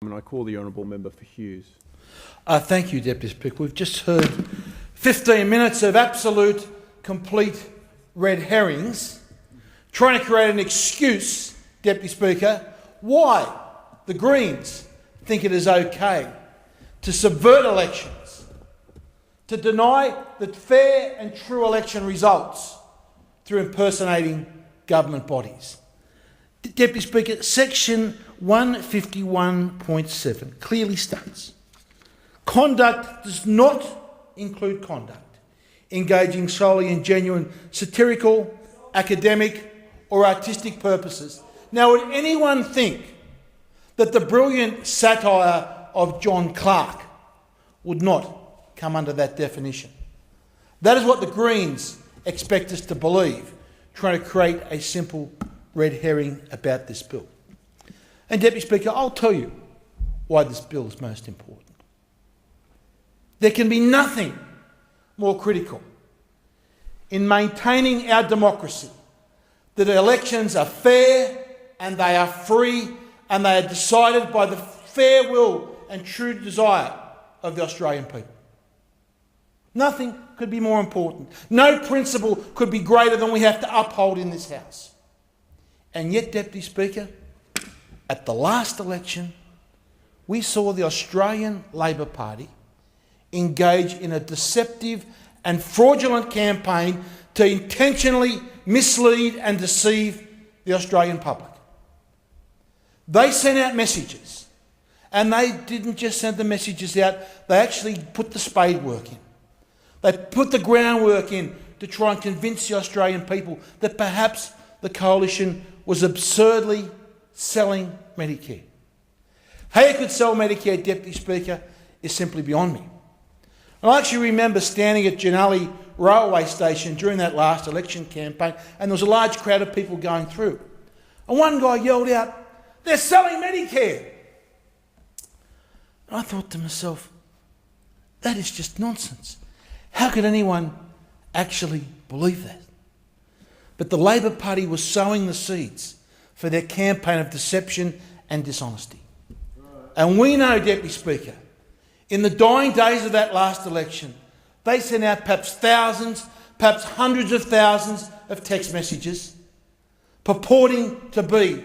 And I call the honourable member for Hughes. Thank you, Deputy Speaker. We've just heard 15 minutes of absolute, complete red herrings, trying to create an excuse, Deputy Speaker, why the Greens think it is okay to subvert elections, to deny the fair and true election results through impersonating government bodies. Deputy Speaker, section 151.7 clearly states, conduct does not include conduct engaging solely in genuine satirical, academic or artistic purposes. Now, would anyone think that the brilliant satire of John Clarke would not come under that definition? That is what the Greens expect us to believe, trying to create a simple red herring about this bill. And Deputy Speaker, I'll tell you why this bill is most important. There can be nothing more critical in maintaining our democracy that elections are fair and they are free and they are decided by the fair will and true desire of the Australian people. Nothing could be more important. No principle could be greater than we have to uphold in this House. And yet, Deputy Speaker, at the last election, we saw the Australian Labor Party engage in a deceptive and fraudulent campaign to intentionally mislead and deceive the Australian public. They sent out messages, and they didn't just send the messages out, they actually put the spade work in. They put the groundwork in to try and convince the Australian people that perhaps the coalition was absurdly selling Medicare. How you could sell Medicare, Deputy Speaker, is simply beyond me. I actually remember standing at Janali railway station during that last election campaign, and there was a large crowd of people going through. And one guy yelled out, "They're selling Medicare!" And I thought to myself, that is just nonsense. How could anyone actually believe that? But the Labor Party was sowing the seeds for their campaign of deception and dishonesty. And we know, Deputy Speaker, in the dying days of that last election, they sent out perhaps thousands, perhaps hundreds of thousands of text messages purporting to be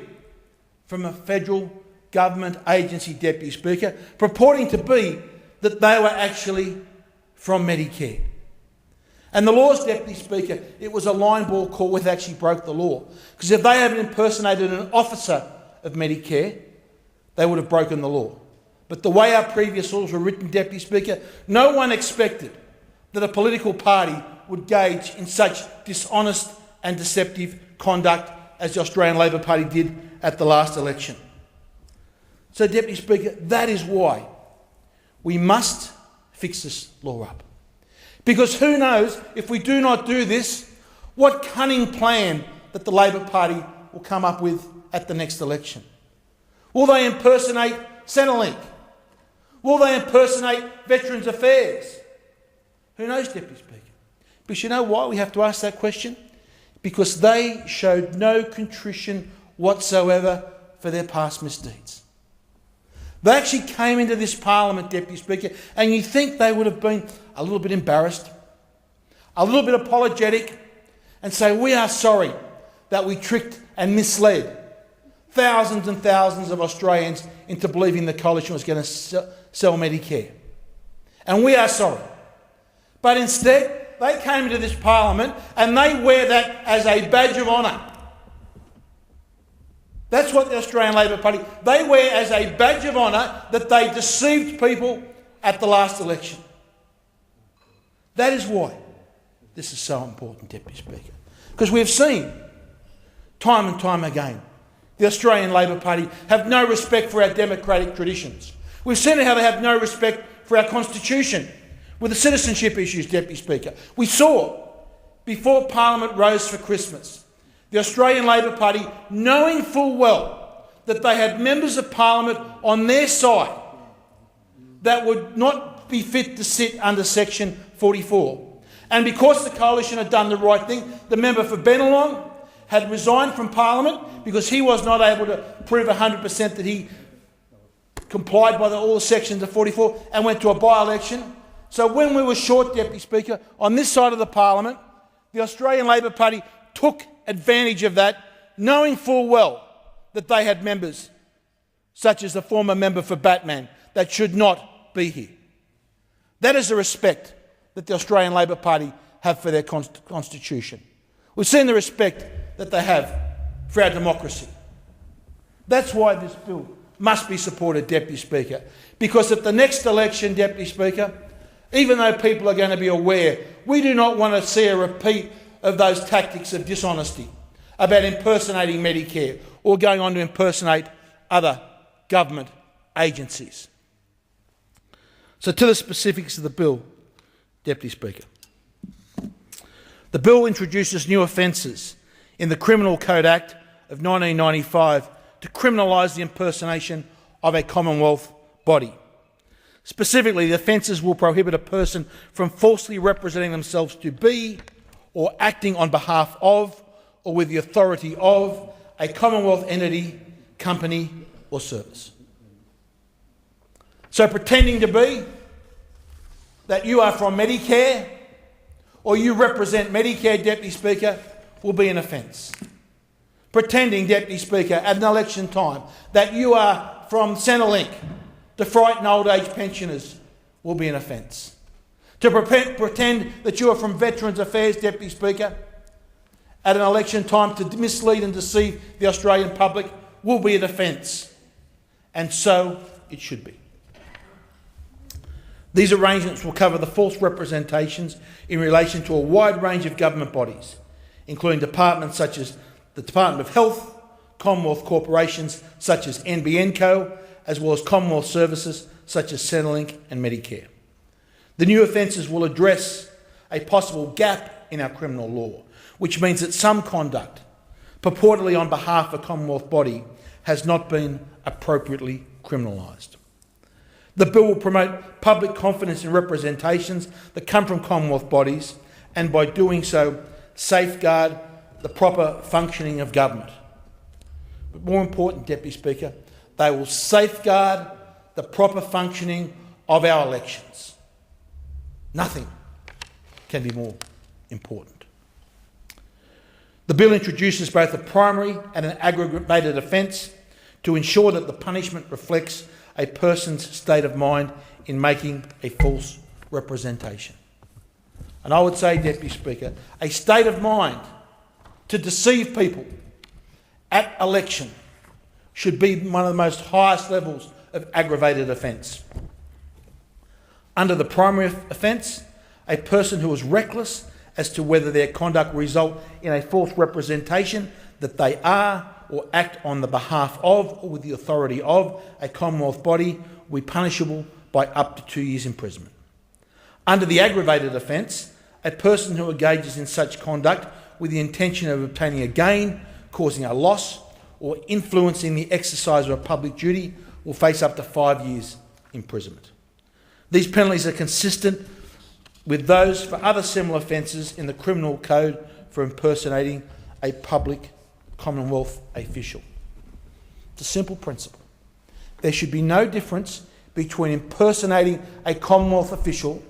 from a federal government agency, Deputy Speaker, purporting to be that they were actually from Medicare. And the laws, Deputy Speaker, it was a line ball call where they actually broke the law. Because if they had impersonated an officer of Medicare, they would have broken the law. But the way our previous laws were written, Deputy Speaker, no one expected that a political party would engage in such dishonest and deceptive conduct as the Australian Labor Party did at the last election. So, Deputy Speaker, that is why we must fix this law up. Because who knows, if we do not do this, what cunning plan that the Labor Party will come up with at the next election. Will they impersonate Centrelink? Will they impersonate Veterans Affairs? Who knows, Deputy Speaker? But you know why we have to ask that question? Because they showed no contrition whatsoever for their past misdeeds. They actually came into this Parliament, Deputy Speaker, and you think they would have been a little bit embarrassed, a little bit apologetic, and say, we are sorry that we tricked and misled thousands and thousands of Australians into believing the coalition was going to sell Medicare. And we are sorry. But instead, they came into this Parliament and they wear that as a badge of honour. That's what the Australian Labor Party, they wear as a badge of honour that they deceived people at the last election. That is why this is so important, Deputy Speaker. Because we've seen, time and time again, the Australian Labor Party have no respect for our democratic traditions. We've seen how they have no respect for our Constitution with the citizenship issues, Deputy Speaker. We saw, before Parliament rose for Christmas, the Australian Labor Party, knowing full well that they had members of Parliament on their side that would not be fit to sit under Section 44. And because the coalition had done the right thing, the member for Bennelong had resigned from Parliament because he was not able to prove 100% that he complied by all the sections of 44 and went to a by-election. So when we were short, Deputy Speaker, on this side of the Parliament, the Australian Labor Party took advantage of that, knowing full well that they had members, such as the former member for Batman, that should not be here. That is the respect that the Australian Labor Party have for their constitution. We've seen the respect that they have for our democracy. That's why this bill must be supported, Deputy Speaker, because at the next election, Deputy Speaker, even though people are going to be aware, we do not want to see a repeat of those tactics of dishonesty about impersonating Medicare or going on to impersonate other government agencies. So to the specifics of the bill, Deputy Speaker. The bill introduces new offences in the Criminal Code Act of 1995 to criminalise the impersonation of a Commonwealth body. Specifically, the offences will prohibit a person from falsely representing themselves to be or acting on behalf of or with the authority of a Commonwealth entity, company or service. So pretending to be that you are from Medicare or you represent Medicare, Deputy Speaker, will be an offence. Pretending, Deputy Speaker, at an election time that you are from Centrelink to frighten old age pensioners will be an offence. To pretend that you are from Veterans Affairs, Deputy Speaker, at an election time to mislead and deceive the Australian public will be an offence. And so it should be. These arrangements will cover the false representations in relation to a wide range of government bodies, including departments such as the Department of Health, Commonwealth corporations such as NBN Co, as well as Commonwealth services such as Centrelink and Medicare. The new offences will address a possible gap in our criminal law, which means that some conduct, purportedly on behalf of a Commonwealth body, has not been appropriately criminalised. The bill will promote public confidence in representations that come from Commonwealth bodies and by doing so safeguard the proper functioning of government. But more important, Deputy Speaker, they will safeguard the proper functioning of our elections. Nothing can be more important. The bill introduces both a primary and an aggravated offence to ensure that the punishment reflects a person's state of mind in making a false representation. And I would say, Deputy Speaker, a state of mind to deceive people at election should be one of the most highest levels of aggravated offence. Under the primary offence, a person who is reckless as to whether their conduct will result in a false representation that they are or act on the behalf of or with the authority of a Commonwealth body will be punishable by up to 2 years' imprisonment. Under the aggravated offence, a person who engages in such conduct with the intention of obtaining a gain, causing a loss, or influencing the exercise of a public duty will face up to 5 years' imprisonment. These penalties are consistent with those for other similar offences in the Criminal Code for impersonating a public Commonwealth official. It's a simple principle. There should be no difference between impersonating a Commonwealth official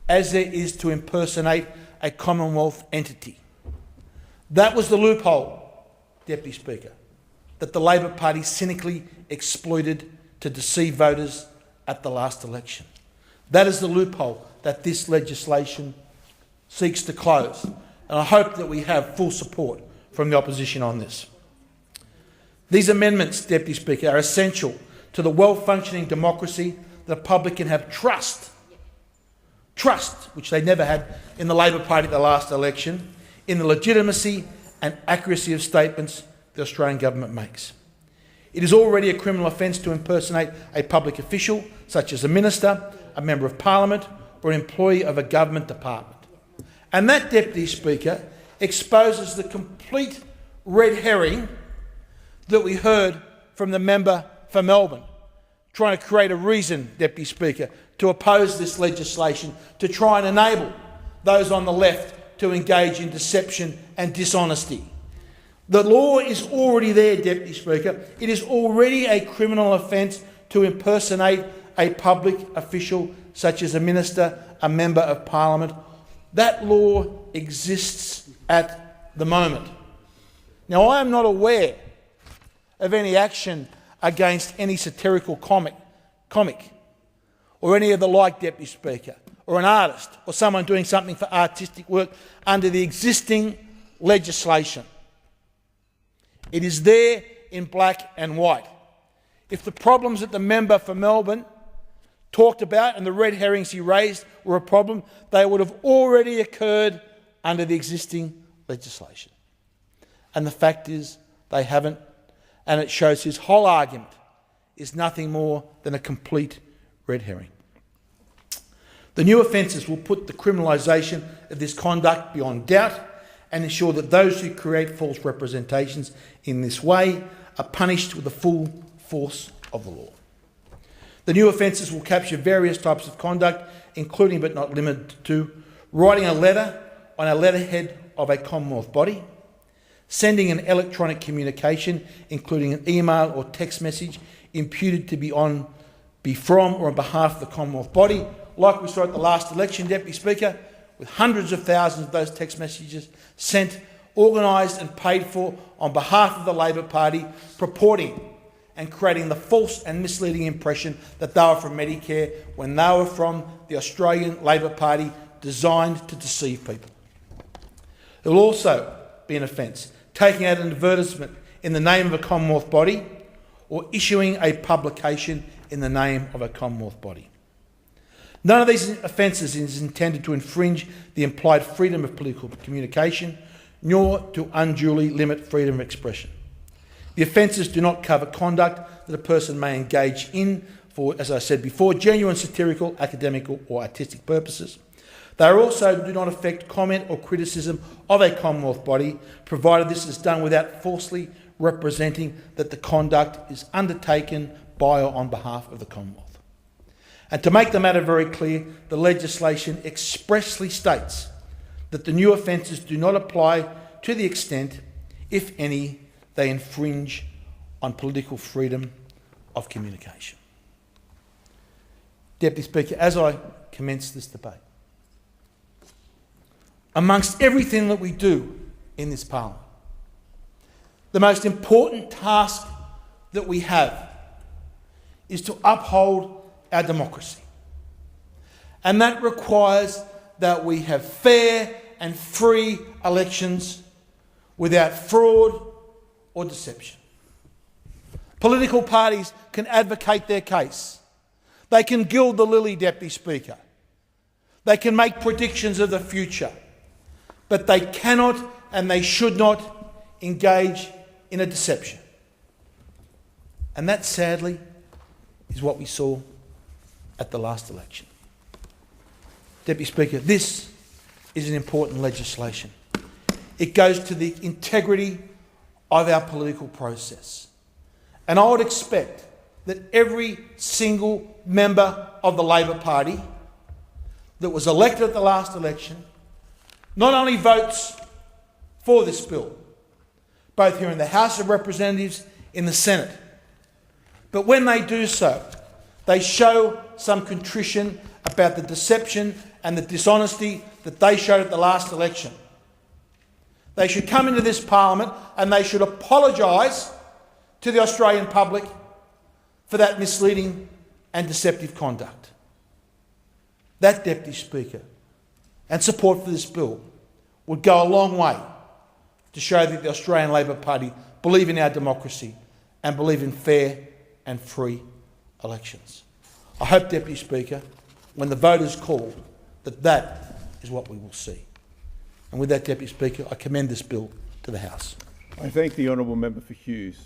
as there is to impersonate a Commonwealth entity. That was the loophole, Deputy Speaker, that the Labor Party cynically exploited to deceive voters at the last election. That is the loophole that this legislation seeks to close, and I hope that we have full support from the opposition on this. These amendments, Deputy Speaker, are essential to the well-functioning democracy that the public can have trust, which they never had in the Labor Party at the last election, in the legitimacy and accuracy of statements the Australian government makes. It is already a criminal offence to impersonate a public official, such as a minister, a member of Parliament, or an employee of a government department. And that, Deputy Speaker, exposes the complete red herring that we heard from the member for Melbourne, trying to create a reason, Deputy Speaker, to oppose this legislation, to try and enable those on the left to engage in deception and dishonesty. The law is already there, Deputy Speaker. It is already a criminal offence to impersonate a public official such as a minister, a member of parliament. That law exists at the moment. Now, I am not aware of any action against any satirical comic or any of the like, Deputy Speaker, or an artist or someone doing something for artistic work under the existing legislation. It is there in black and white. If the problems that the member for Melbourne talked about and the red herrings he raised were a problem, they would have already occurred under the existing legislation. And the fact is they haven't, and it shows his whole argument is nothing more than a complete red herring. The new offences will put the criminalisation of this conduct beyond doubt and ensure that those who create false representations in this way are punished with the full force of the law. The new offences will capture various types of conduct, including but not limited to writing a letter on a letterhead of a Commonwealth body, sending an electronic communication, including an email or text message, imputed to be from or on behalf of the Commonwealth body, like we saw at the last election, Deputy Speaker, with hundreds of thousands of those text messages sent, organised and paid for on behalf of the Labor Party, purporting and creating the false and misleading impression that they were from Medicare when they were from the Australian Labor Party, designed to deceive people. It will also be an offence taking out an advertisement in the name of a Commonwealth body or issuing a publication in the name of a Commonwealth body. None of these offences is intended to infringe the implied freedom of political communication, nor to unduly limit freedom of expression. The offences do not cover conduct that a person may engage in for, as I said before, genuine satirical, academical or artistic purposes. They also do not affect comment or criticism of a Commonwealth body, provided this is done without falsely representing that the conduct is undertaken by or on behalf of the Commonwealth. And to make the matter very clear, the legislation expressly states that the new offences do not apply to the extent, if any, they infringe on political freedom of communication. Deputy Speaker, as I commence this debate, amongst everything that we do in this Parliament, the most important task that we have is to uphold our democracy. And that requires that we have fair and free elections without fraud or deception. Political parties can advocate their case. They can gild the lily, Deputy Speaker. They can make predictions of the future. But they cannot and they should not engage in a deception. And that, sadly, is what we saw at the last election. Deputy Speaker, this is an important legislation. It goes to the integrity of our political process. And I would expect that every single member of the Labor Party that was elected at the last election not only votes for this bill, both here in the House of Representatives, in the Senate, but when they do so, they show some contrition about the deception and the dishonesty that they showed at the last election. They should come into this Parliament and they should apologise to the Australian public for that misleading and deceptive conduct. That, Deputy Speaker, and support for this bill would go a long way to show that the Australian Labor Party believe in our democracy and believe in fair and free elections. I hope, Deputy Speaker, when the vote is called, that is what we will see. And with that, Deputy Speaker, I commend this bill to the House. I thank the honourable member for Hughes.